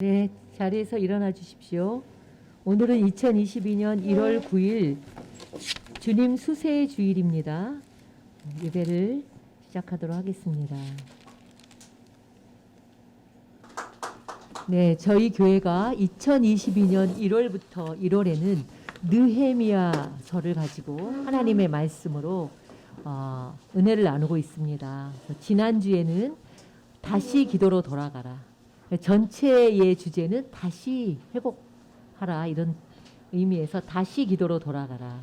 네, 자리에서 일어나 주십시오. 오늘은 2022년 1월 9일 주님 수세의 주일입니다. 예배를 시작하도록 하겠습니다. 네, 저희 교회가 2022년 1월부터 1월에는 느헤미야서를 가지고 하나님의 말씀으로 은혜를 나누고 있습니다. 지난주에는 다시 기도로 돌아가라. 전체의 주제는 다시 회복하라, 이런 의미에서 다시 기도로 돌아가라.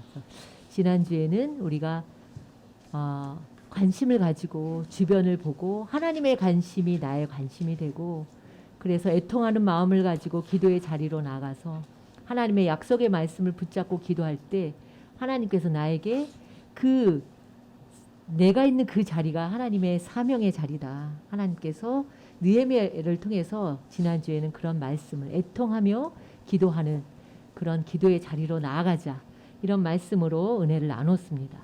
지난주에는 우리가 관심을 가지고 주변을 보고 하나님의 관심이 나의 관심이 되고, 그래서 애통하는 마음을 가지고 기도의 자리로 나가서 하나님의 약속의 말씀을 붙잡고 기도할 때 하나님께서 나에게 내가 있는 그 자리가 하나님의 사명의 자리다. 하나님께서 느헤미야를 통해서 지난주에는 그런 말씀을, 애통하며 기도하는 그런 기도의 자리로 나아가자, 이런 말씀으로 은혜를 나눴습니다.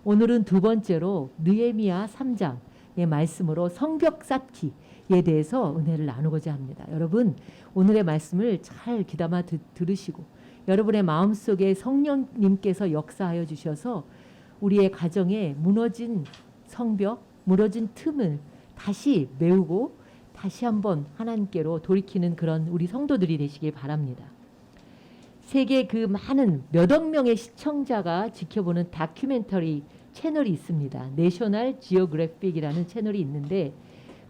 오늘은 두 번째로 느헤미야 3장의 말씀으로 성벽 쌓기에 대해서 은혜를 나누고자 합니다. 여러분, 오늘의 말씀을 잘 귀담아 들으시고 여러분의 마음속에 성령님께서 역사하여 주셔서 우리의 가정에 무너진 성벽, 무너진 틈을 다시 메우고 다시 한번 하나님께로 돌이키는 그런 우리 성도들이 되시길 바랍니다. 세계 그 많은 몇억 명의 시청자가 지켜보는 다큐멘터리 채널이 있습니다. 내셔널 지오그래픽이라는 채널이 있는데,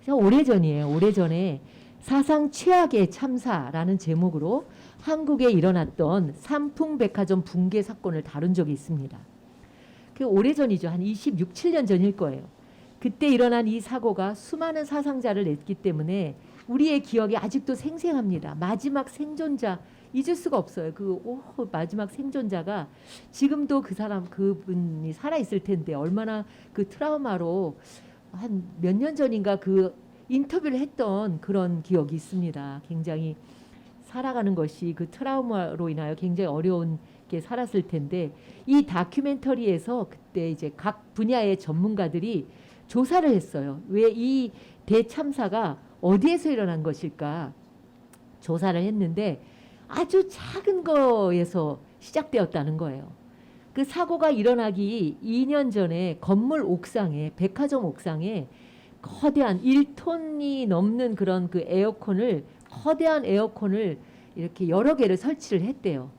오래전이에요. 오래전에 사상 최악의 참사라는 제목으로 한국에 일어났던 삼풍백화점 붕괴 사건을 다룬 적이 있습니다. 그 오래전이죠. 한 26, 7년 전일 거예요. 그때 일어난 이 사고가 수많은 사상자를 냈기 때문에 우리의 기억이 아직도 생생합니다. 마지막 생존자, 잊을 수가 없어요. 마지막 생존자가 지금도 그분이 살아있을 텐데 얼마나 그 트라우마로 한 몇 년 전인가 그 인터뷰를 했던 그런 기억이 있습니다. 굉장히 살아가는 것이 그 트라우마로 인하여 굉장히 어려운 게 살았을 텐데, 이 다큐멘터리에서 그때 이제 각 분야의 전문가들이 조사를 했어요. 왜 이 대참사가 어디에서 일어난 것일까 조사를 했는데 아주 작은 거에서 시작되었다는 거예요. 그 사고가 일어나기 2년 전에 건물 옥상에, 백화점 옥상에 거대한 1톤이 넘는 그런 거대한 에어컨을 이렇게 여러 개를 설치를 했대요.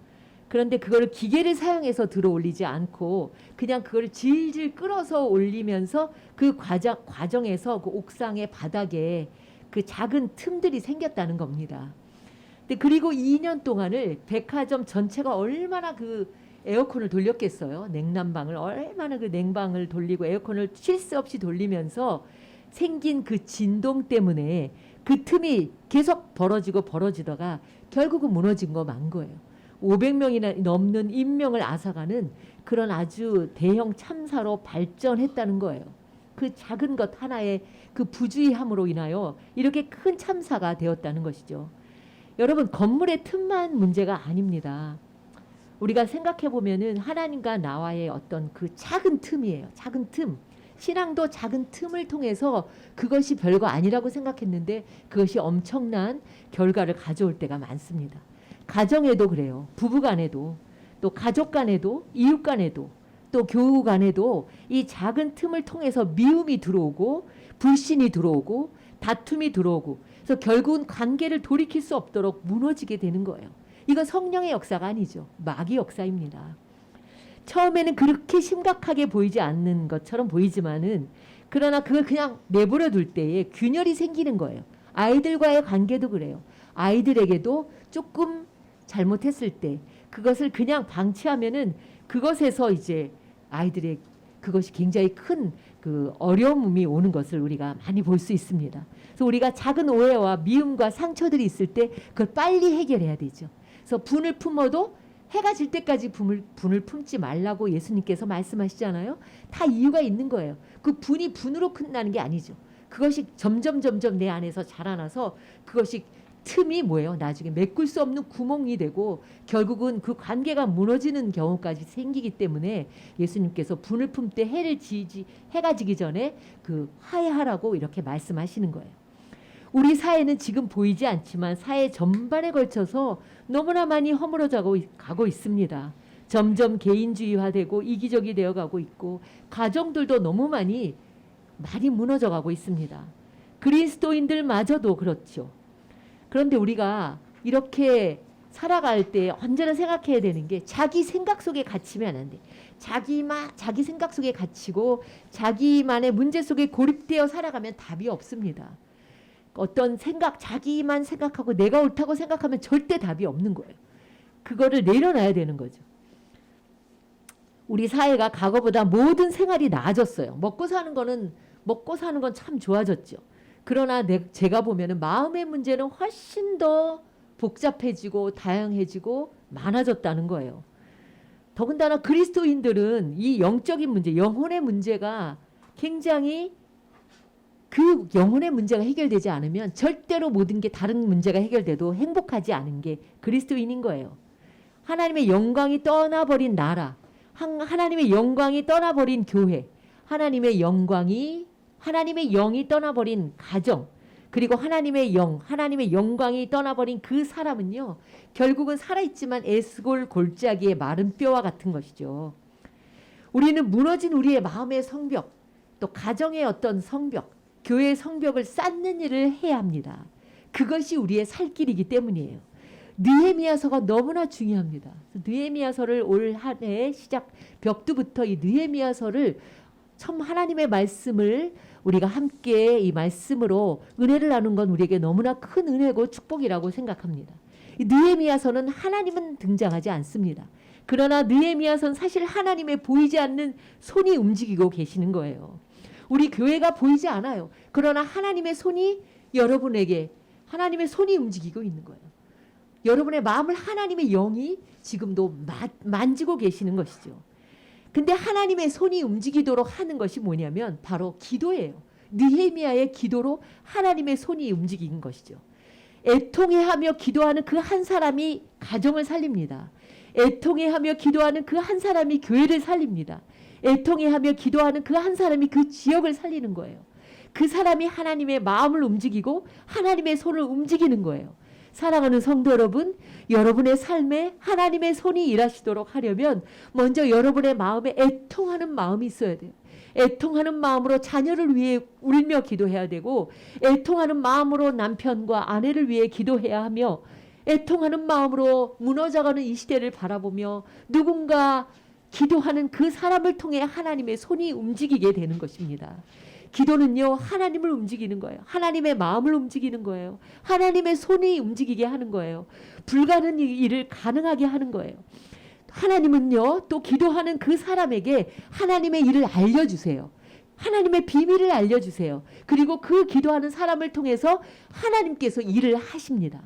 그런데 그거를 기계를 사용해서 들어 올리지 않고 그냥 그걸 질질 끌어서 올리면서 그 과정에서 그 옥상의 바닥에 그 작은 틈들이 생겼다는 겁니다. 근데 그리고 2년 동안을 백화점 전체가 얼마나 그 에어컨을 돌렸겠어요. 냉난방을 얼마나 그 냉방을 돌리고 에어컨을 쉴 새 없이 돌리면서 생긴 그 진동 때문에 그 틈이 계속 벌어지다가 결국은 무너진 거 만 거예요. 500명이나 넘는 인명을 앗아가는 그런 아주 대형 참사로 발전했다는 거예요. 그 작은 것 하나의 그 부주의함으로 인하여 이렇게 큰 참사가 되었다는 것이죠. 여러분, 건물의 틈만 문제가 아닙니다. 우리가 생각해 보면은 하나님과 나와의 어떤 그 작은 틈이에요. 작은 틈. 신앙도 작은 틈을 통해서 그것이 별거 아니라고 생각했는데 그것이 엄청난 결과를 가져올 때가 많습니다. 가정에도 그래요. 부부 간에도, 또 가족 간에도, 이웃 간에도, 또 교우 간에도 이 작은 틈을 통해서 미움이 들어오고 불신이 들어오고 다툼이 들어오고, 그래서 결국은 관계를 돌이킬 수 없도록 무너지게 되는 거예요. 이건 성령의 역사가 아니죠. 마귀 역사입니다. 처음에는 그렇게 심각하게 보이지 않는 것처럼 보이지만은, 그러나 그걸 그냥 내버려 둘 때에 균열이 생기는 거예요. 아이들과의 관계도 그래요. 아이들에게도 조금 잘못했을 때 그것을 그냥 방치하면은 그것에서 이제 아이들의 그것이 굉장히 큰 그 어려움이 오는 것을 우리가 많이 볼 수 있습니다. 그래서 우리가 작은 오해와 미움과 상처들이 있을 때 그걸 빨리 해결해야 되죠. 그래서 분을 품어도 해가 질 때까지 분을 품지 말라고 예수님께서 말씀하시잖아요. 다 이유가 있는 거예요. 그 분이 분으로 끝나는 게 아니죠. 그것이 점점 내 안에서 자라나서 그것이 틈이 뭐예요? 나중에 메꿀 수 없는 구멍이 되고 결국은 그 관계가 무너지는 경우까지 생기기 때문에 예수님께서 분을 품 때 해가 지기 전에 그 화해하라고 이렇게 말씀하시는 거예요. 우리 사회는 지금 보이지 않지만 사회 전반에 걸쳐서 너무나 많이 허물어져 가고 있습니다. 점점 개인주의화되고 이기적이 되어가고 있고 가정들도 너무 많이 무너져 가고 있습니다. 그리스도인들마저도 그렇죠. 그런데 우리가 이렇게 살아갈 때 언제나 생각해야 되는 게 자기 생각 속에 갇히면 안 돼. 자기 생각 속에 갇히고 자기만의 문제 속에 고립되어 살아가면 답이 없습니다. 어떤 생각, 자기만 생각하고 내가 옳다고 생각하면 절대 답이 없는 거예요. 그거를 내려놔야 되는 거죠. 우리 사회가 과거보다 모든 생활이 나아졌어요. 먹고 사는 건 참 좋아졌죠. 그러나 제가 보면은 마음의 문제는 훨씬 더 복잡해지고 다양해지고 많아졌다는 거예요. 더군다나 그리스도인들은 이 영적인 문제, 영혼의 문제가 굉장히 그 영혼의 문제가 해결되지 않으면 절대로 모든 게 다른 문제가 해결돼도 행복하지 않은 게 그리스도인인 거예요. 하나님의 영광이 떠나버린 나라, 하나님의 영광이 떠나버린 교회, 하나님의 영이 떠나버린 가정, 그리고 하나님의 영광이 떠나버린 그 사람은요, 결국은 살아있지만 에스골 골짜기의 마른 뼈와 같은 것이죠. 우리는 무너진 우리의 마음의 성벽, 또 가정의 어떤 성벽, 교회의 성벽을 쌓는 일을 해야 합니다. 그것이 우리의 살 길이기 때문이에요. 느헤미야서가 너무나 중요합니다. 느헤미야서를 올 한 해 시작 벽두부터 이 느헤미야서를 참 하나님의 말씀을 우리가 함께 이 말씀으로 은혜를 나눈 건 우리에게 너무나 큰 은혜고 축복이라고 생각합니다. 이 느헤미야서는 하나님은 등장하지 않습니다. 그러나 느헤미야서는 사실 하나님의 보이지 않는 손이 움직이고 계시는 거예요. 우리 교회가 보이지 않아요. 그러나 하나님의 손이 여러분에게 하나님의 손이 움직이고 있는 거예요. 여러분의 마음을 하나님의 영이 지금도 만지고 계시는 것이죠. 근데 하나님의 손이 움직이도록 하는 것이 뭐냐면 바로 기도예요. 느헤미야의 기도로 하나님의 손이 움직인 것이죠. 애통해하며 기도하는 그 한 사람이 가정을 살립니다. 애통해하며 기도하는 그 한 사람이 교회를 살립니다. 애통해하며 기도하는 그 한 사람이 그 지역을 살리는 거예요. 그 사람이 하나님의 마음을 움직이고 하나님의 손을 움직이는 거예요. 사랑하는 성도 여러분, 여러분의 삶에 하나님의 손이 일하시도록 하려면 먼저 여러분의 마음에 애통하는 마음이 있어야 돼요. 애통하는 마음으로 자녀를 위해 울며 기도해야 되고, 애통하는 마음으로 남편과 아내를 위해 기도해야 하며, 애통하는 마음으로 무너져가는 이 시대를 바라보며 누군가 기도하는 그 사람을 통해 하나님의 손이 움직이게 되는 것입니다. 기도는요, 하나님을 움직이는 거예요. 하나님의 마음을 움직이는 거예요. 하나님의 손이 움직이게 하는 거예요. 불가능한 일을 가능하게 하는 거예요. 하나님은요, 또 기도하는 그 사람에게 하나님의 일을 알려주세요. 하나님의 비밀을 알려주세요. 그리고 그 기도하는 사람을 통해서 하나님께서 일을 하십니다.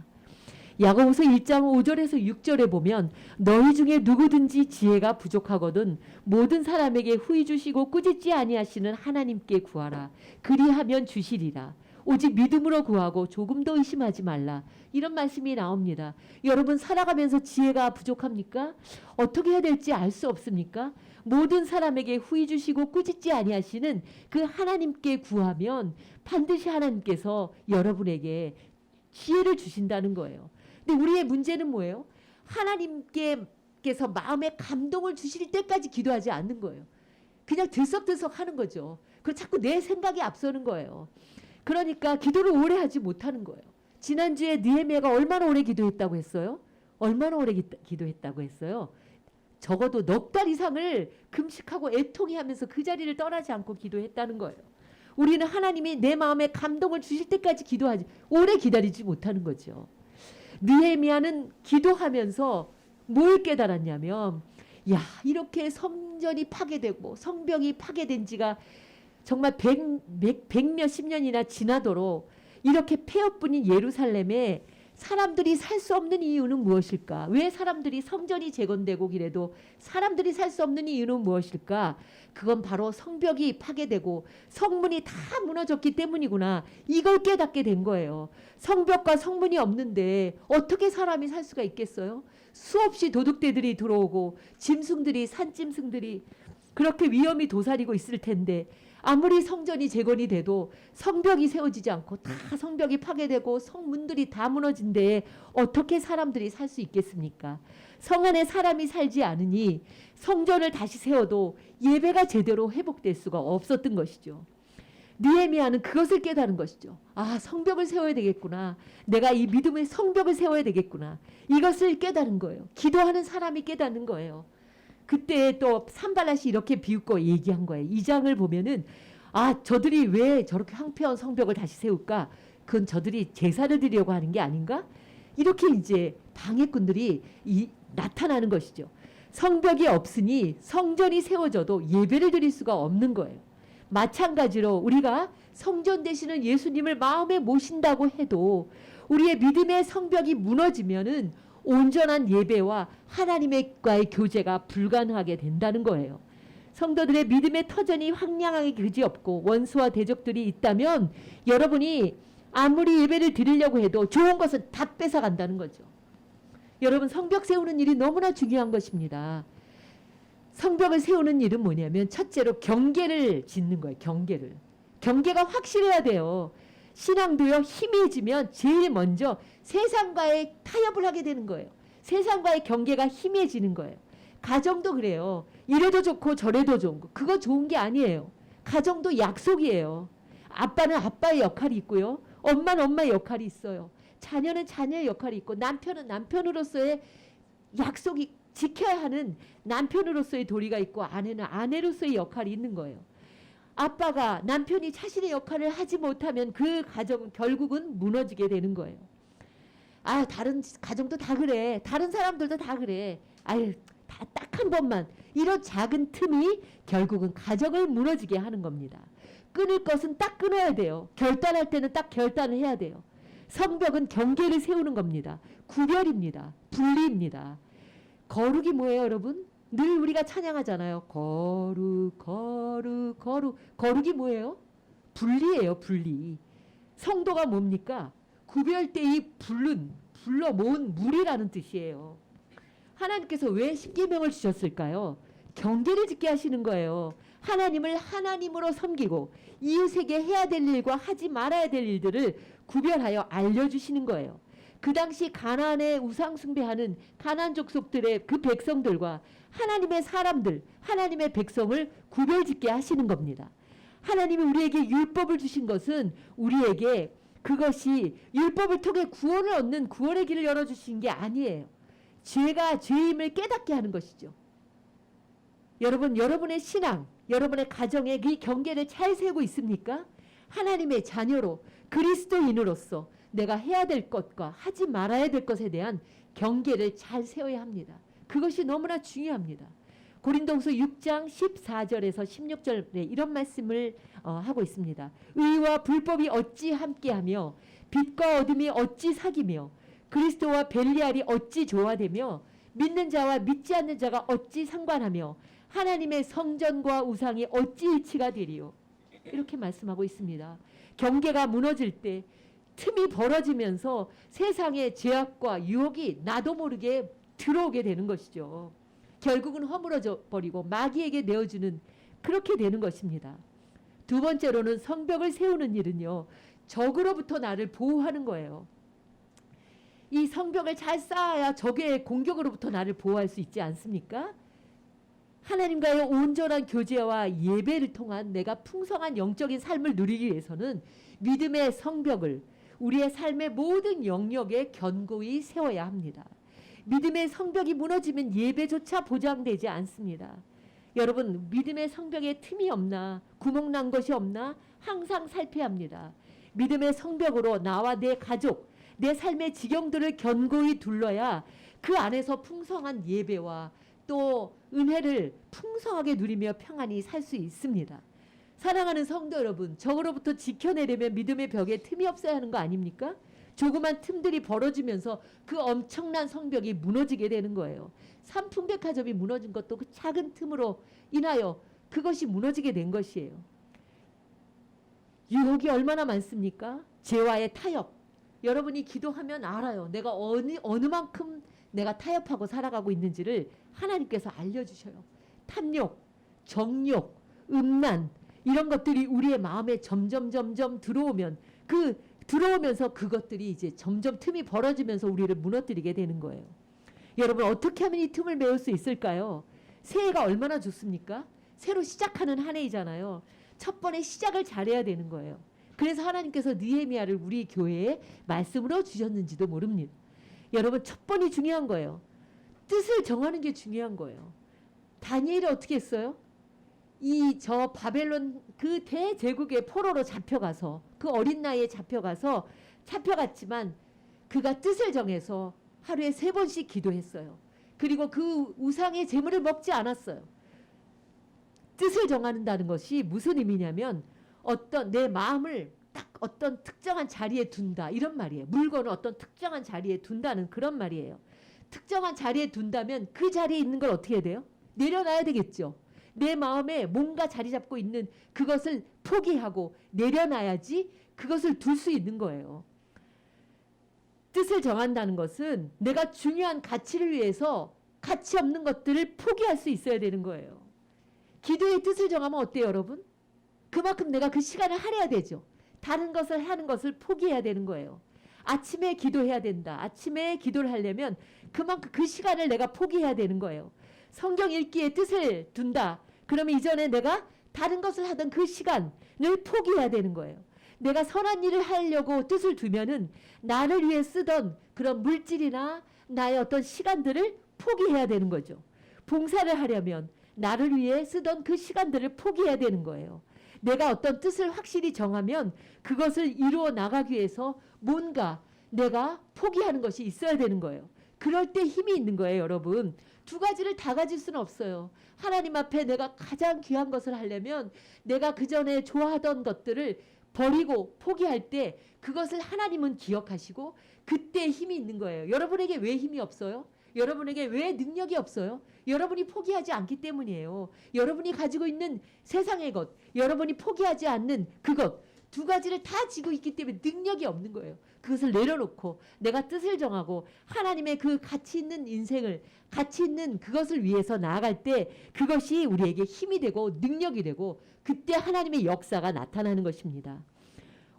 야고보서 1장 5절에서 6절에 보면 너희 중에 누구든지 지혜가 부족하거든 모든 사람에게 후히 주시고 꾸짖지 아니하시는 하나님께 구하라. 그리하면 주시리라. 오직 믿음으로 구하고 조금도 의심하지 말라. 이런 말씀이 나옵니다. 여러분 살아가면서 지혜가 부족합니까? 어떻게 해야 될지 알 수 없습니까? 모든 사람에게 후히 주시고 꾸짖지 아니하시는 그 하나님께 구하면 반드시 하나님께서 여러분에게 지혜를 주신다는 거예요. 근데 우리의 문제는 뭐예요? 하나님께서 마음에 감동을 주실 때까지 기도하지 않는 거예요. 그냥 들썩들썩 하는 거죠. 그리고 자꾸 내 생각이 앞서는 거예요. 그러니까 기도를 오래 하지 못하는 거예요. 지난주에 느헤미야가 얼마나 오래 기도했다고 했어요? 얼마나 오래 기도했다고 했어요? 적어도 넉 달 이상을 금식하고 애통해 하면서 그 자리를 떠나지 않고 기도했다는 거예요. 우리는 하나님이 내 마음에 감동을 주실 때까지 기도하지 오래 기다리지 못하는 거죠. 느헤미야는 기도하면서 뭘 깨달았냐면, 야, 이렇게 성전이 파괴되고 성벽이 파괴된 지가 정말 백몇십 년이나 지나도록 이렇게 폐허뿐인 예루살렘에 사람들이 살 수 없는 이유는 무엇일까? 왜 사람들이 성전이 재건되고 그래도 사람들이 살 수 없는 이유는 무엇일까? 그건 바로 성벽이 파괴되고 성문이 다 무너졌기 때문이구나. 이걸 깨닫게 된 거예요. 성벽과 성문이 없는데 어떻게 사람이 살 수가 있겠어요? 수없이 도둑들이 들어오고 짐승들이 산짐승들이 그렇게 위험이 도사리고 있을 텐데 아무리 성전이 재건이 돼도 성벽이 세워지지 않고 다 성벽이 파괴되고 성문들이 다 무너진 데에 어떻게 사람들이 살 수 있겠습니까? 성 안에 사람이 살지 않으니 성전을 다시 세워도 예배가 제대로 회복될 수가 없었던 것이죠. 느헤미야는 그것을 깨달은 것이죠. 아, 성벽을 세워야 되겠구나. 내가 이 믿음의 성벽을 세워야 되겠구나. 이것을 깨달은 거예요. 기도하는 사람이 깨닫는 거예요. 그때 또 산발랏이 이렇게 비웃고 얘기한 거예요. 이 장을 보면은 아, 저들이 왜 저렇게 황폐한 성벽을 다시 세울까? 그건 저들이 제사를 드리려고 하는 게 아닌가? 이렇게 이제 방해꾼들이 나타나는 것이죠. 성벽이 없으니 성전이 세워져도 예배를 드릴 수가 없는 거예요. 마찬가지로 우리가 성전 되시는 예수님을 마음에 모신다고 해도 우리의 믿음의 성벽이 무너지면은 온전한 예배와 하나님과의 교제가 불가능하게 된다는 거예요. 성도들의 믿음의 터전이 황량하게 그지없고 원수와 대적들이 있다면 여러분이 아무리 예배를 드리려고 해도 좋은 것은 다 뺏어간다는 거죠. 여러분, 성벽 세우는 일이 너무나 중요한 것입니다. 성벽을 세우는 일은 뭐냐면 첫째로 경계를 짓는 거예요. 경계가 확실해야 돼요. 신앙도요, 희미해지면 제일 먼저 세상과의 타협을 하게 되는 거예요. 세상과의 경계가 희미해지는 거예요. 가정도 그래요. 이래도 좋고 저래도 좋은 거. 그거 좋은 게 아니에요. 가정도 약속이에요. 아빠는 아빠의 역할이 있고요. 엄마는 엄마의 역할이 있어요. 자녀는 자녀의 역할이 있고 남편은 남편으로서의 약속이 지켜야 하는 남편으로서의 도리가 있고 아내는 아내로서의 역할이 있는 거예요. 아빠가 남편이 자신의 역할을 하지 못하면 그 가정은 결국은 무너지게 되는 거예요. 아, 다른 가정도 다 그래. 다른 사람들도 다 그래. 아유, 다 딱 한 번만. 이런 작은 틈이 결국은 가정을 무너지게 하는 겁니다. 끊을 것은 딱 끊어야 돼요. 결단할 때는 딱 결단을 해야 돼요. 성벽은 경계를 세우는 겁니다. 구별입니다. 분리입니다. 거룩이 뭐예요, 여러분? 늘 우리가 찬양하잖아요. 거룩, 거룩, 거룩. 거룩이 뭐예요? 분리예요, 분리. 성도가 뭡니까? 구별되이 불러 모은 물이라는 뜻이에요. 하나님께서 왜 십계명을 주셨을까요? 경계를 짓게 하시는 거예요. 하나님을 하나님으로 섬기고 이웃에게 해야 될 일과 하지 말아야 될 일들을 구별하여 알려주시는 거예요. 그 당시 가나안에 우상 숭배하는 가나안 족속들의 그 백성들과 하나님의 사람들, 하나님의 백성을 구별짓게 하시는 겁니다. 하나님이 우리에게 율법을 주신 것은 우리에게 그것이 율법을 통해 구원을 얻는 구원의 길을 열어주신 게 아니에요. 죄가 죄임을 깨닫게 하는 것이죠. 여러분, 여러분의 신앙, 여러분의 가정에 그 경계를 잘 세우고 있습니까? 하나님의 자녀로 그리스도인으로서 내가 해야 될 것과 하지 말아야 될 것에 대한 경계를 잘 세워야 합니다. 그것이 너무나 중요합니다. 고린도후서 6장 14절에서 16절에 이런 말씀을 하고 있습니다. 의와 불법이 어찌 함께하며 빛과 어둠이 어찌 사귀며 그리스도와 벨리알이 어찌 조화되며 믿는 자와 믿지 않는 자가 어찌 상관하며 하나님의 성전과 우상이 어찌 일치가 되리요. 이렇게 말씀하고 있습니다. 경계가 무너질 때 틈이 벌어지면서 세상의 죄악과 유혹이 나도 모르게 들어오게 되는 것이죠. 결국은 허물어져 버리고 마귀에게 내어주는 그렇게 되는 것입니다. 두 번째로는 성벽을 세우는 일은요, 적으로부터 나를 보호하는 거예요. 이 성벽을 잘 쌓아야 적의 공격으로부터 나를 보호할 수 있지 않습니까? 하나님과의 온전한 교제와 예배를 통한 내가 풍성한 영적인 삶을 누리기 위해서는 믿음의 성벽을 우리의 삶의 모든 영역에 견고히 세워야 합니다. 믿음의 성벽이 무너지면 예배조차 보장되지 않습니다. 여러분, 믿음의 성벽에 틈이 없나, 구멍 난 것이 없나 항상 살펴야 합니다. 믿음의 성벽으로 나와 내 가족, 내 삶의 지경들을 견고히 둘러야 그 안에서 풍성한 예배와 또 은혜를 풍성하게 누리며 평안히 살 수 있습니다. 사랑하는 성도 여러분, 적으로부터 지켜내려면 믿음의 벽에 틈이 없어야 하는 거 아닙니까? 조그만 틈들이 벌어지면서 그 엄청난 성벽이 무너지게 되는 거예요. 삼풍백화점이 무너진 것도 그 작은 틈으로 인하여 그것이 무너지게 된 것이에요. 유혹이 얼마나 많습니까? 죄와의 타협. 여러분이 기도하면 알아요. 내가 어느 만큼 내가 타협하고 살아가고 있는지를 하나님께서 알려주셔요. 탐욕, 정욕, 음란, 이런 것들이 우리의 마음에 점점 들어오면 들어오면서 그것들이 이제 점점 틈이 벌어지면서 우리를 무너뜨리게 되는 거예요. 여러분 어떻게 하면 이 틈을 메울 수 있을까요? 새해가 얼마나 좋습니까? 새로 시작하는 한 해이잖아요. 첫 번에 시작을 잘해야 되는 거예요. 그래서 하나님께서 느헤미야를 우리 교회에 말씀으로 주셨는지도 모릅니다. 여러분 첫 번이 중요한 거예요. 뜻을 정하는 게 중요한 거예요. 다니엘이 어떻게 했어요? 저 바벨론 그 대제국의 포로로 잡혀가서 그 어린 나이에 잡혀갔지만 그가 뜻을 정해서 하루에 3번씩 기도했어요. 그리고 그 우상의 재물을 먹지 않았어요. 뜻을 정한다는 것이 무슨 의미냐면 어떤 내 마음을 딱 어떤 특정한 자리에 둔다 이런 말이에요. 물건을 어떤 특정한 자리에 둔다는 그런 말이에요. 특정한 자리에 둔다면 그 자리에 있는 걸 어떻게 해야 돼요? 내려놔야 되겠죠. 내 마음에 뭔가 자리 잡고 있는 그것을 포기하고 내려놔야지 그것을 둘 수 있는 거예요. 뜻을 정한다는 것은 내가 중요한 가치를 위해서 가치 없는 것들을 포기할 수 있어야 되는 거예요. 기도의 뜻을 정하면 어때요, 여러분? 그만큼 내가 그 시간을 할애해야 되죠. 다른 것을 하는 것을 포기해야 되는 거예요. 아침에 기도해야 된다. 아침에 기도를 하려면 그만큼 그 시간을 내가 포기해야 되는 거예요. 성경 읽기에 뜻을 둔다. 그러면 이전에 내가 다른 것을 하던 그 시간을 포기해야 되는 거예요. 내가 선한 일을 하려고 뜻을 두면은 나를 위해 쓰던 그런 물질이나 나의 어떤 시간들을 포기해야 되는 거죠. 봉사를 하려면 나를 위해 쓰던 그 시간들을 포기해야 되는 거예요. 내가 어떤 뜻을 확실히 정하면 그것을 이루어 나가기 위해서 뭔가 내가 포기하는 것이 있어야 되는 거예요. 그럴 때 힘이 있는 거예요, 여러분. 두 가지를 다 가질 수는 없어요. 하나님 앞에 내가 가장 귀한 것을 하려면 내가 그전에 좋아하던 것들을 버리고 포기할 때 그것을 하나님은 기억하시고 그때 힘이 있는 거예요. 여러분에게 왜 힘이 없어요? 여러분에게 왜 능력이 없어요? 여러분이 포기하지 않기 때문이에요. 여러분이 가지고 있는 세상의 것, 여러분이 포기하지 않는 그것, 두 가지를 다 지고 있기 때문에 능력이 없는 거예요. 그것을 내려놓고 내가 뜻을 정하고 하나님의 그 가치 있는 인생을, 가치 있는 그것을 위해서 나아갈 때 그것이 우리에게 힘이 되고 능력이 되고 그때 하나님의 역사가 나타나는 것입니다.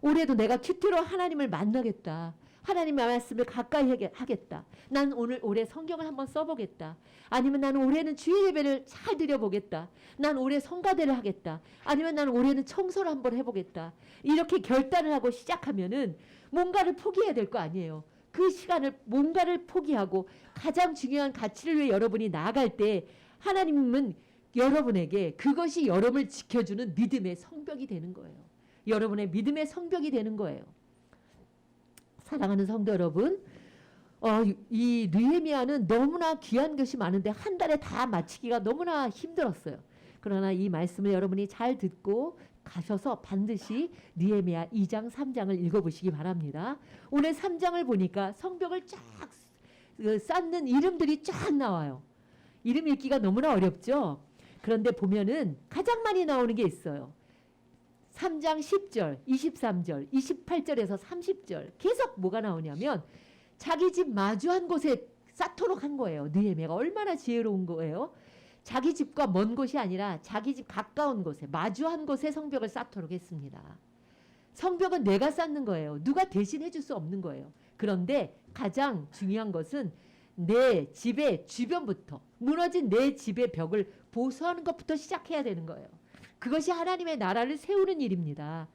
올해도 내가 큐티로 하나님을 만나겠다. 하나님의 말씀을 가까이 하겠다. 난 올해 성경을 한번 써보겠다. 아니면 나는 올해는 주일 예배를 잘 드려보겠다. 난 올해 성가대를 하겠다. 아니면 나는 올해는 청소를 한번 해보겠다. 이렇게 결단을 하고 시작하면은 뭔가를 포기해야 될 거 아니에요. 그 시간을 뭔가를 포기하고 가장 중요한 가치를 위해 여러분이 나아갈 때 하나님은 여러분에게 그것이 여러분을 지켜주는 믿음의 성벽이 되는 거예요. 여러분의 믿음의 성벽이 되는 거예요. 사랑하는 성도 여러분, 이 느헤미야는 너무나 귀한 것이 많은데 한 달에 다 마치기가 너무나 힘들었어요. 그러나 이 말씀을 여러분이 잘 듣고 가셔서 반드시 느헤미야 2장 3장을 읽어보시기 바랍니다. 오늘 3장을 보니까 성벽을 쫙 쌓는 이름들이 쫙 나와요. 이름 읽기가 너무나 어렵죠. 그런데 보면은 가장 많이 나오는 게 있어요. 3장 10절, 23절, 28절에서 30절 계속 뭐가 나오냐면 자기 집 마주한 곳에 쌓도록 한 거예요. 느헤미야가 얼마나 지혜로운 거예요. 자기 집과 먼 곳이 아니라 자기 집 가까운 곳에 마주한 곳에 성벽을 쌓도록 했습니다. 성벽은 내가 쌓는 거예요. 누가 대신해 줄 수 없는 거예요. 그런데 가장 중요한 것은 내 집의 주변부터 무너진 내 집의 벽을 보수하는 것부터 시작해야 되는 거예요. 그것이 하나님의 나라를 세우는 일입니다.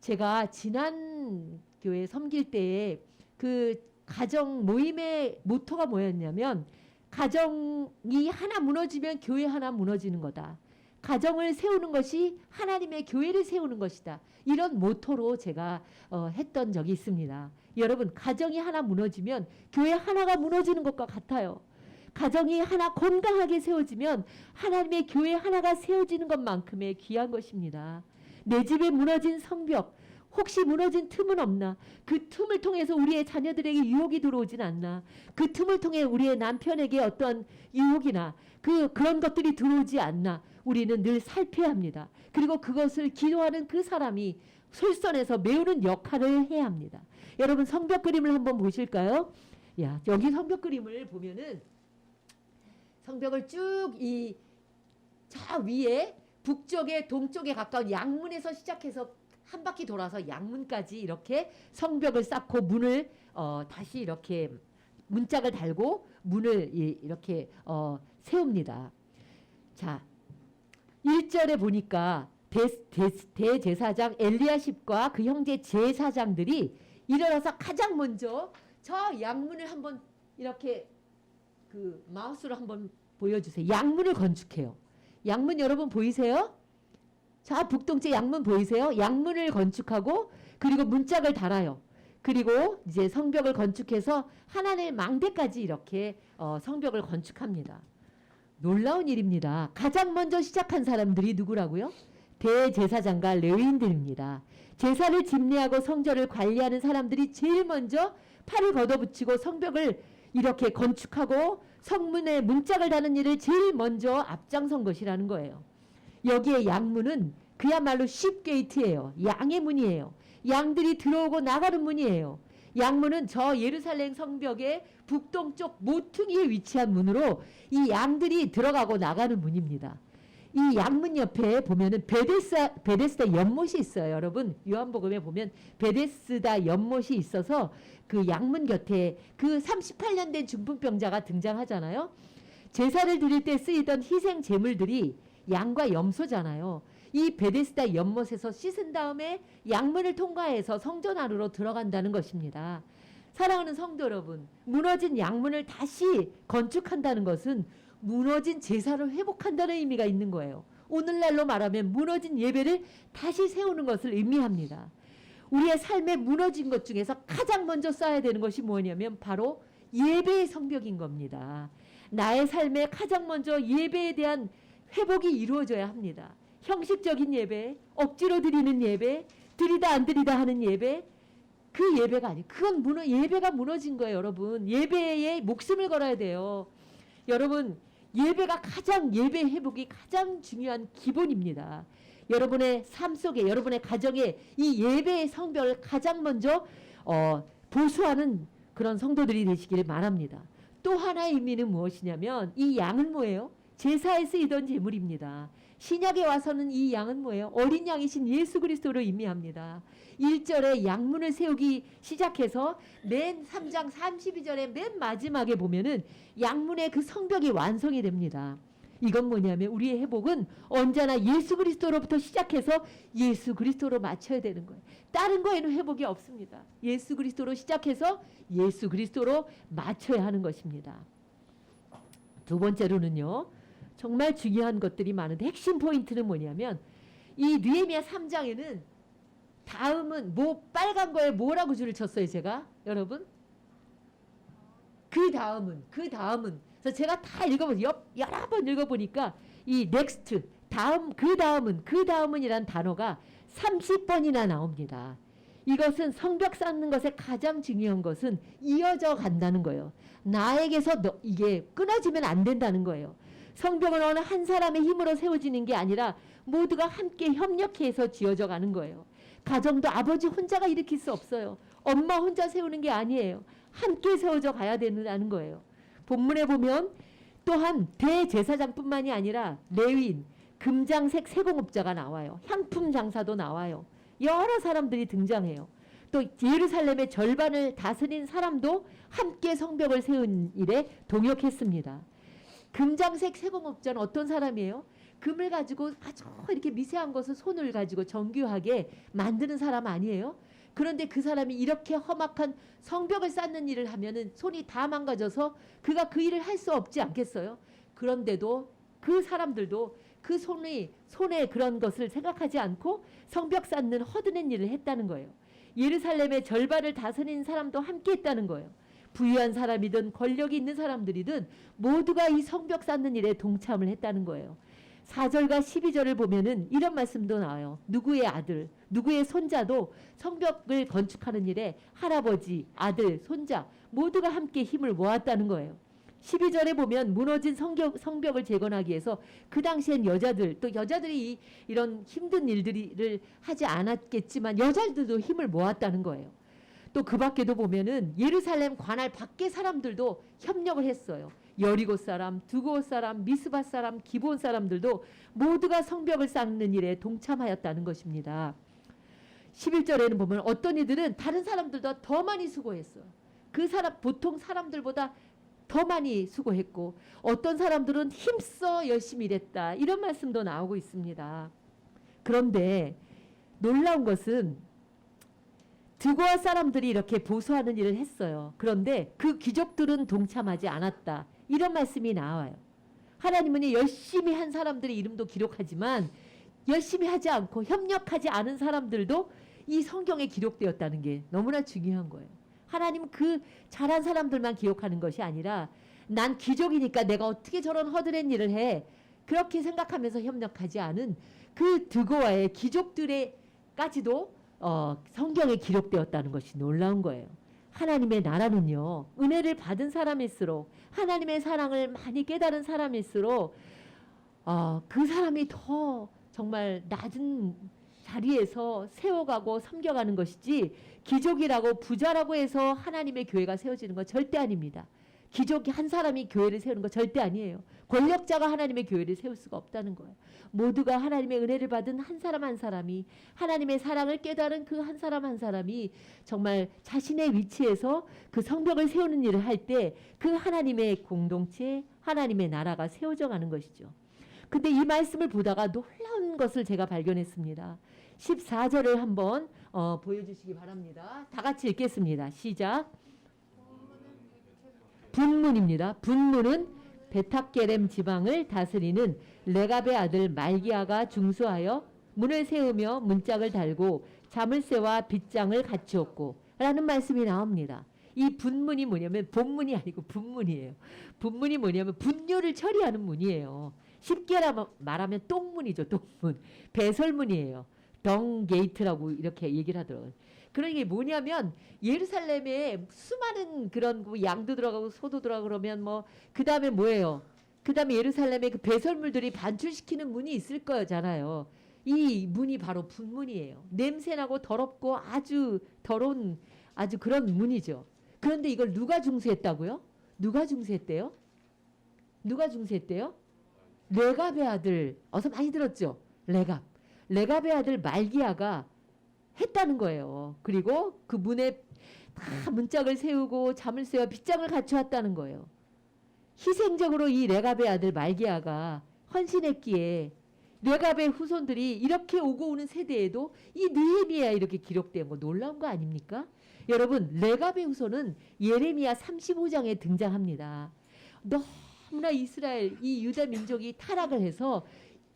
제가 지난 교회 섬길 때에 그 가정 모임의 모토가 뭐였냐면 가정이 하나 무너지면 교회 하나 무너지는 거다. 가정을 세우는 것이 하나님의 교회를 세우는 것이다. 이런 모토로 제가 했던 적이 있습니다. 여러분, 가정이 하나 무너지면 교회 하나가 무너지는 것과 같아요. 가정이 하나 건강하게 세워지면 하나님의 교회 하나가 세워지는 것만큼의 귀한 것입니다. 내 집에 무너진 성벽, 혹시 무너진 틈은 없나? 그 틈을 통해서 우리의 자녀들에게 유혹이 들어오진 않나? 그 틈을 통해 우리의 남편에게 어떤 유혹이나 그런 것들이 들어오지 않나? 우리는 늘 살펴야 합니다. 그리고 그것을 기도하는 그 사람이 솔선해서 메우는 역할을 해야 합니다. 여러분 성벽 그림을 한번 보실까요? 야, 여기 성벽 그림을 보면은 성벽을 쭉 저 위에 북쪽에 동쪽에 가까운 양문에서 시작해서 한 바퀴 돌아서 양문까지 이렇게 성벽을 쌓고 문을 다시 이렇게 문짝을 달고 문을 이렇게 세웁니다. 자, 1절에 보니까 대제사장 엘리야십과 그 형제 제사장들이 일어나서 가장 먼저 저 양문을 한번 이렇게 그 마우스로 한번 보여주세요. 양문을 건축해요. 양문 여러분 보이세요? 자, 북동쪽 양문 보이세요? 양문을 건축하고 그리고 문짝을 달아요. 그리고 이제 성벽을 건축해서 하나님의 망대까지 이렇게 성벽을 건축합니다. 놀라운 일입니다. 가장 먼저 시작한 사람들이 누구라고요? 대제사장과 레위인들입니다. 제사를 집례하고 성전을 관리하는 사람들이 제일 먼저 팔을 걷어붙이고 성벽을 이렇게 건축하고 성문에 문짝을 다는 일을 제일 먼저 앞장선 것이라는 거예요. 여기에 양문은 그야말로 쉽게이트예요. 양의 문이에요. 양들이 들어오고 나가는 문이에요. 양문은 저 예루살렘 성벽의 북동쪽 모퉁이에 위치한 문으로 이 양들이 들어가고 나가는 문입니다. 이 양문 옆에 보면은 베데스다 연못이 있어요. 여러분 요한복음에 보면 베데스다 연못이 있어서 그 양문 곁에 그 38년 된 중풍병자가 등장하잖아요. 제사를 드릴 때 쓰이던 희생 제물들이 양과 염소잖아요. 이 베데스다 연못에서 씻은 다음에 양문을 통과해서 성전 안으로 들어간다는 것입니다. 사랑하는 성도 여러분, 무너진 양문을 다시 건축한다는 것은 무너진 제사를 회복한다는 의미가 있는 거예요. 오늘날로 말하면 무너진 예배를 다시 세우는 것을 의미합니다. 우리의 삶에 무너진 것 중에서 가장 먼저 쌓아야 되는 것이 뭐냐면 바로 예배의 성벽인 겁니다. 나의 삶에 가장 먼저 예배에 대한 회복이 이루어져야 합니다. 형식적인 예배, 억지로 드리는 예배, 드리다 안 드리다 하는 예배, 그 예배가 아니에요. 그건 예배가 무너진 거예요, 여러분. 예배에 목숨을 걸어야 돼요. 여러분, 예배 회복이 가장 중요한 기본입니다. 여러분의 삶 속에, 여러분의 가정에 이 예배의 성벽을 가장 먼저 보수하는 그런 성도들이 되시기를 바랍니다. 또 하나의 의미는 무엇이냐면 이 양은 뭐예요? 제사에 쓰이던 제물입니다. 신약에 와서는 이 양은 뭐예요? 어린 양이신 예수 그리스도를 의미합니다. 1절에 양문을 세우기 시작해서 맨 3장 32절에 맨 마지막에 보면은 양문의 그 성벽이 완성이 됩니다. 이건 뭐냐면 우리의 회복은 언제나 예수 그리스도로부터 시작해서 예수 그리스도로 맞춰야 되는 거예요. 다른 거에는 회복이 없습니다. 예수 그리스도로 시작해서 예수 그리스도로 맞춰야 하는 것입니다. 두 번째로는요. 정말 중요한 것들이 많은데 핵심 포인트는 뭐냐면 이 느헤미야 3장에는 다음은 빨간 거에 뭐라고 줄을 쳤어요 제가 여러분? 그 다음은 그래서 제가 다 여러 번 읽어보니까 이 next 그 다음은이란 단어가 30번이나 나옵니다. 이것은 성벽 쌓는 것에 가장 중요한 것은 이어져 간다는 거예요. 나에게서 이게 끊어지면 안 된다는 거예요. 성벽은 어느 한 사람의 힘으로 세워지는 게 아니라 모두가 함께 협력해서 지어져 가는 거예요. 가정도 아버지 혼자가 일으킬 수 없어요. 엄마 혼자 세우는 게 아니에요. 함께 세워져 가야 된다는 거예요. 본문에 보면 또한 대제사장뿐만이 아니라 레위인, 금장색 세공업자가 나와요. 향품 장사도 나와요. 여러 사람들이 등장해요. 또 예루살렘의 절반을 다스린 사람도 함께 성벽을 세운 일에 동역했습니다. 금장색 세공업자는 어떤 사람이에요? 금을 가지고 아주 이렇게 미세한 것을 손을 가지고 정교하게 만드는 사람 아니에요? 그런데 그 사람이 이렇게 험악한 성벽을 쌓는 일을 하면은 손이 다 망가져서 그가 그 일을 할 수 없지 않겠어요? 그런데도 그 사람들도 그 손에 그런 것을 생각하지 않고 성벽 쌓는 허드렛 일을 했다는 거예요. 예루살렘의 절반을 다스린 사람도 함께 했다는 거예요. 부유한 사람이든 권력이 있는 사람들이든 모두가 이 성벽 쌓는 일에 동참을 했다는 거예요. 4절과 12절을 보면은 이런 말씀도 나와요. 누구의 아들, 누구의 손자도 성벽을 건축하는 일에 할아버지, 아들, 손자 모두가 함께 힘을 모았다는 거예요. 12절에 보면 무너진 성벽을 재건하기 위해서 그 당시엔 여자들이 이런 힘든 일들을 하지 않았겠지만 여자들도 힘을 모았다는 거예요. 또 그 밖에도 보면은 예루살렘 관할 밖의 사람들도 협력을 했어요. 여리고 사람, 두고 사람, 미스바 사람, 기본 사람들도 모두가 성벽을 쌓는 일에 동참하였다는 것입니다. 11절에는 보면 어떤 이들은 다른 사람들보다 더 많이 수고했어요. 그 사람, 보통 사람들보다 더 많이 수고했고, 어떤 사람들은 힘써 열심히 일했다, 이런 말씀도 나오고 있습니다. 그런데 놀라운 것은 드고아 사람들이 이렇게 보수하는 일을 했어요. 그런데 그 귀족들은 동참하지 않았다, 이런 말씀이 나와요. 하나님은 열심히 한 사람들의 이름도 기록하지만 열심히 하지 않고 협력하지 않은 사람들도 이 성경에 기록되었다는 게 너무나 중요한 거예요. 하나님은 그 잘한 사람들만 기억하는 것이 아니라 난 귀족이니까 내가 어떻게 저런 허드렛 일을 해, 그렇게 생각하면서 협력하지 않은 그 드고아의 귀족들에까지도 성경에 기록되었다는 것이 놀라운 거예요. 하나님의 나라는요, 은혜를 받은 사람일수록, 하나님의 사랑을 많이 깨달은 사람일수록 그 사람이 더 정말 낮은 자리에서 세워가고 섬겨가는 것이지, 귀족이라고 부자라고 해서 하나님의 교회가 세워지는 건 절대 아닙니다. 귀족이 한 사람이 교회를 세우는 거 절대 아니에요. 권력자가 하나님의 교회를 세울 수가 없다는 거예요. 모두가 하나님의 은혜를 받은 한 사람 한 사람이, 하나님의 사랑을 깨달은 그 한 사람 한 사람이 정말 자신의 위치에서 그 성벽을 세우는 일을 할 때 그 하나님의 공동체, 하나님의 나라가 세워져 가는 것이죠. 근데 이 말씀을 보다가 놀라운 것을 제가 발견했습니다. 14절을 한번 보여주시기 바랍니다. 다 같이 읽겠습니다. 시작. 분문입니다. 분문은 베탁게렘 지방을 다스리는 레갑의 아들 말기야가 중수하여 문을 세우며 문짝을 달고 자물쇠와 빗장을 갖추었고 라는 말씀이 나옵니다. 이 분문이 뭐냐면 본문이 아니고 분문이에요. 분문이 뭐냐면 분뇨를 처리하는 문이에요. 쉽게 말하면 똥문이죠. 똥문. 배설문이에요. 덩 게이트라고 이렇게 얘기를 하더라고요. 그러니까 이게 뭐냐면 예루살렘에 수많은 그런 양도 들어가고 소도 들어가고 그러면 그 다음에 뭐예요? 그 다음에 예루살렘에 그 배설물들이 반출시키는 문이 있을 거잖아요. 이 문이 바로 분문이에요. 냄새나고 더럽고 아주 더러운 아주 그런 문이죠. 그런데 이걸 누가 중수했다고요? 누가 중수했대요? 누가 중수했대요? 레갑의 아들, 어서 많이 들었죠? 레갑의 아들 말기야가 했다는 거예요. 그리고 그 문에 다 문짝을 세우고 자물쇠와 빗장을 갖추었다는 거예요. 희생적으로 이 레갑의 아들 말기야가 헌신했기에 레갑의 후손들이 이렇게 오고 오는 세대에도 이 느헤미야 이렇게 기록된 거 놀라운 거 아닙니까? 여러분, 레갑의 후손은 예레미야 35장에 등장합니다. 너무나 이스라엘, 이 유다 민족이 타락을 해서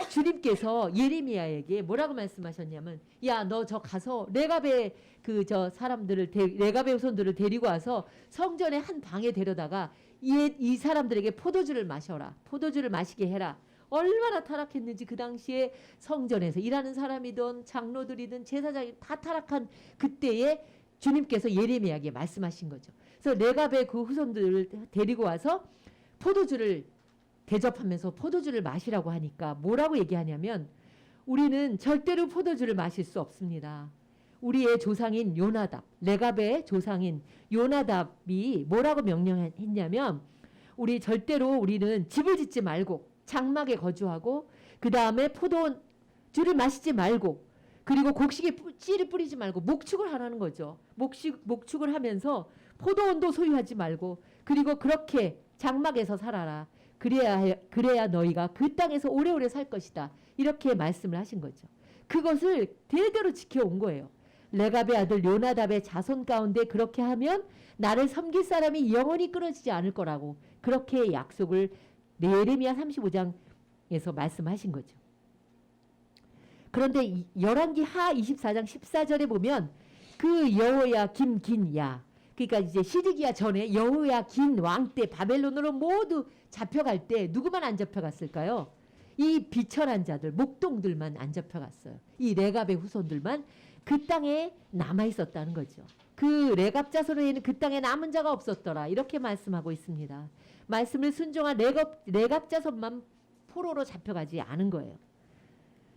주님께서 예레미야에게 뭐라고 말씀하셨냐면, 야, 너 저 가서 레갑의 레갑의 후손들을 데리고 와서 성전의 한 방에 데려다가 이 사람들에게 포도주를 마셔라. 포도주를 마시게 해라. 얼마나 타락했는지, 그 당시에 성전에서 일하는 사람이든 장로들이든 제사장이 다 타락한 그때에 주님께서 예레미야에게 말씀하신 거죠. 그래서 레갑의 그 후손들을 데리고 와서 포도주를 대접하면서 포도주를 마시라고 하니까 뭐라고 얘기하냐면, 우리는 절대로 포도주를 마실 수 없습니다. 우리의 조상인 요나답, 레갑의 조상인 요나답이 뭐라고 명령했냐면, 우리는 집을 짓지 말고 장막에 거주하고, 그 다음에 포도주를 마시지 말고, 그리고 곡식에 씨를 뿌리지 말고 목축을 하라는 거죠. 목축을 하면서 포도원도 소유하지 말고, 그리고 그렇게 장막에서 살아라. 그래야 너희가 그 땅에서 오래오래 살 것이다. 이렇게 말씀을 하신 거죠. 그것을 대대로 지켜온 거예요. 레갑의 아들 요나답의 자손 가운데 그렇게 하면 나를 섬길 사람이 영원히 끊어지지 않을 거라고, 그렇게 약속을 예레미야 35장에서 말씀하신 거죠. 그런데 열왕기 하 24장 14절에 보면 그 여호야김 긴야, 그러니까 이제 시드기야 전에 여호야긴 왕 때 바벨론으로 모두 잡혀갈 때 누구만 안 잡혀갔을까요? 이 비천한 자들, 목동들만 안 잡혀갔어요. 이 레갑의 후손들만 그 땅에 남아 있었다는 거죠. 그 레갑 자손에는 그 땅에 남은 자가 없었더라, 이렇게 말씀하고 있습니다. 말씀을 순종한 레갑 자손만 포로로 잡혀가지 않은 거예요.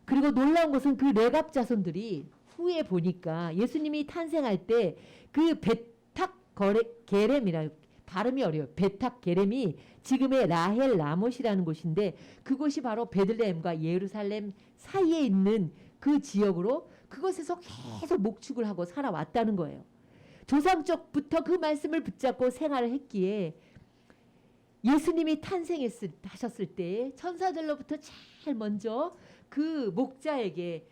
그리고 놀라운 것은 그 레갑 자손들이 후에 보니까 예수님이 탄생할 때 그 게렘이라 발음이 어려워요. 베탁 게렘이 지금의 라헬 라못이라는 곳인데 그곳이 바로 베들레헴과 예루살렘 사이에 있는 그 지역으로 그곳에서 계속 목축을 하고 살아왔다는 거예요. 조상적부터 그 말씀을 붙잡고 생활을 했기에 예수님이 탄생하셨을 때 천사들로부터 제일 먼저 그 목자에게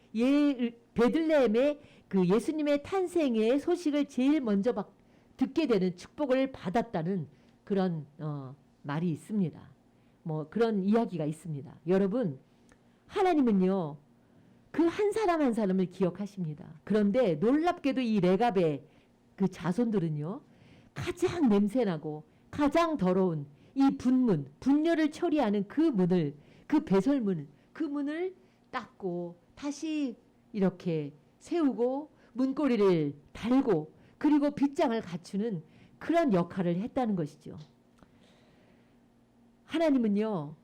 베들레헴의 그 예수님의 탄생의 소식을 제일 먼저 듣게 되는 축복을 받았다는 그런 말이 있습니다. 뭐 그런 이야기가 있습니다. 여러분, 하나님은요 그 한 사람 한 사람을 기억하십니다. 그런데 놀랍게도 이 레갑의 그 자손들은요 가장 냄새나고 가장 더러운 이 분뇨를 처리하는 그 문을, 그 배설문을, 그 문을 닦고 다시 이렇게 세우고 문고리를 달고 그리고 빗장을 갖추는 그런 역할을 했다는 것이죠. 하나님은요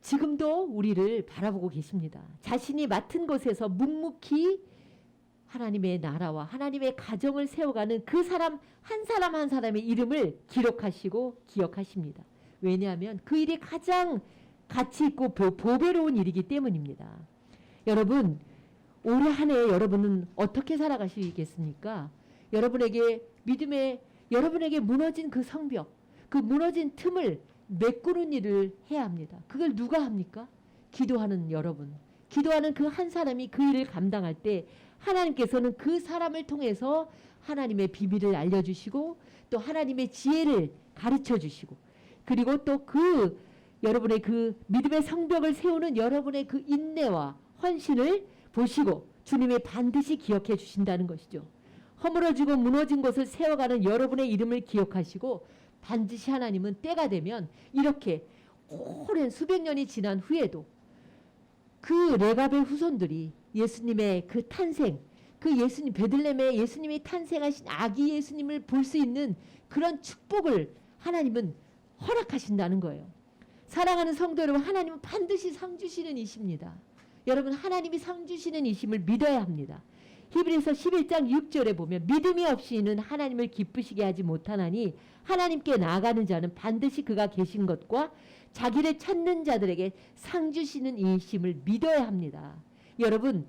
지금도 우리를 바라보고 계십니다. 자신이 맡은 곳에서 묵묵히 하나님의 나라와 하나님의 가정을 세워가는 그 사람 한 사람의 이름을 기록하시고 기억하십니다. 왜냐하면 그 일이 가장 가치 있고 보배로운 일이기 때문입니다. 여러분, 올해 한 해 여러분은 어떻게 살아가시겠습니까? 여러분에게 무너진 그 성벽, 그 무너진 틈을 메꾸는 일을 해야 합니다. 그걸 누가 합니까? 기도하는 여러분. 기도하는 그 한 사람이 그 일을 감당할 때 하나님께서는 그 사람을 통해서 하나님의 비밀을 알려주시고 또 하나님의 지혜를 가르쳐 주시고 그리고 또 그 여러분의 그 믿음의 성벽을 세우는 여러분의 그 인내와 헌신을 보시고 주님이 반드시 기억해 주신다는 것이죠. 허물어지고 무너진 곳을 세워가는 여러분의 이름을 기억하시고 반드시 하나님은 때가 되면 이렇게 오랜 수백 년이 지난 후에도 그 레갑의 후손들이 예수님의 그 탄생, 그 예수님 베들레헴에 예수님이 탄생하신 아기 예수님을 볼 수 있는 그런 축복을 하나님은 허락하신다는 거예요. 사랑하는 성도 여러분, 하나님은 반드시 상 주시는 이십니다. 여러분, 하나님이 상 주시는 이심을 믿어야 합니다. 히브리서 11장 6절에 보면 믿음이 없이는 하나님을 기쁘시게 하지 못하나니 하나님께 나아가는 자는 반드시 그가 계신 것과 자기를 찾는 자들에게 상 주시는 이심을 믿어야 합니다. 여러분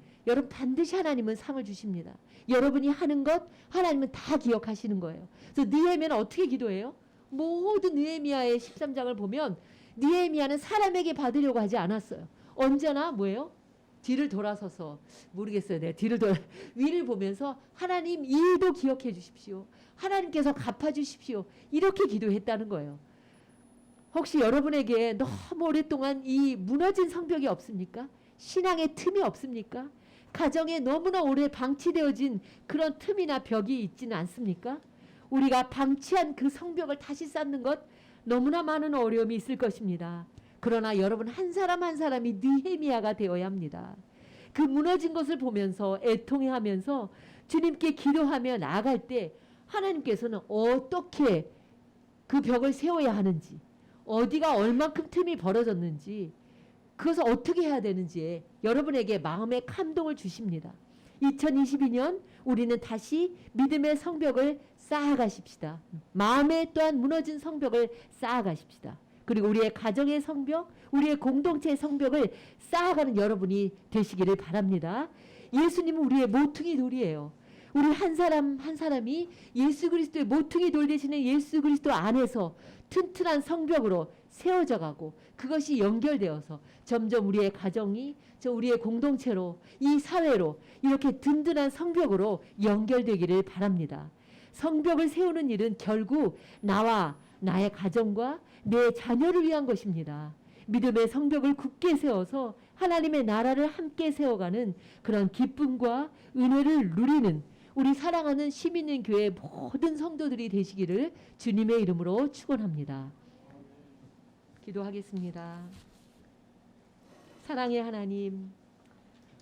반드시 하나님은 상을 주십니다. 여러분이 하는 것 하나님은 다 기억하시는 거예요. 그래서 느헤미야는 어떻게 기도해요? 모든 느헤미야의 13장을 보면 느헤미야는 사람에게 받으려고 하지 않았어요. 언제나 뭐예요? 뒤를 돌아서서 모르겠어요. 내가 위를 보면서 하나님 이 일도 기억해 주십시오. 하나님께서 갚아 주십시오. 이렇게 기도했다는 거예요. 혹시 여러분에게 너무 오랫동안 이 무너진 성벽이 없습니까? 신앙의 틈이 없습니까? 가정에 너무나 오래 방치되어진 그런 틈이나 벽이 있지는 않습니까? 우리가 방치한 그 성벽을 다시 쌓는 것 너무나 많은 어려움이 있을 것입니다. 그러나 여러분 한 사람 한 사람이 느헤미야가 되어야 합니다. 그 무너진 것을 보면서 애통해하면서 주님께 기도하며 나아갈 때 하나님께서는 어떻게 그 벽을 세워야 하는지 어디가 얼만큼 틈이 벌어졌는지 그것을 어떻게 해야 되는지 여러분에게 마음의 감동을 주십니다. 2022년 우리는 다시 믿음의 성벽을 쌓아가십시다. 마음의 또한 무너진 성벽을 쌓아가십시다. 그리고 우리의 가정의 성벽, 우리의 공동체의 성벽을 쌓아가는 여러분이 되시기를 바랍니다. 예수님은 우리의 모퉁이 돌이에요. 우리 한 사람 한 사람이 예수 그리스도의 모퉁이 돌 되시는 예수 그리스도 안에서 튼튼한 성벽으로 세워져 가고 그것이 연결되어서 점점 우리의 가정이 우리의 공동체로 이 사회로 이렇게 든든한 성벽으로 연결되기를 바랍니다. 성벽을 세우는 일은 결국 나와 나의 가정과 내 자녀를 위한 것입니다. 믿음의 성벽을 굳게 세워서 하나님의 나라를 함께 세워가는 그런 기쁨과 은혜를 누리는 우리 사랑하는 시민인 교회 모든 성도들이 되시기를 주님의 이름으로 축원합니다. 기도하겠습니다. 사랑의 하나님,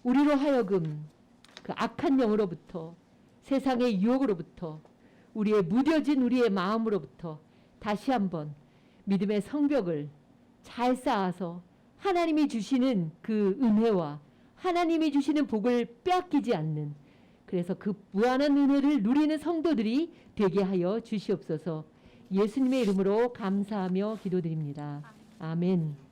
우리로 하여금 그 악한 영으로부터 세상의 유혹으로부터 무뎌진 우리의 마음으로부터 다시 한번 믿음의 성벽을 잘 쌓아서 하나님이 주시는 그 은혜와 하나님이 주시는 복을 빼앗기지 않는 그래서 그 무한한 은혜를 누리는 성도들이 되게 하여 주시옵소서. 예수님의 이름으로 감사하며 기도드립니다. 아멘.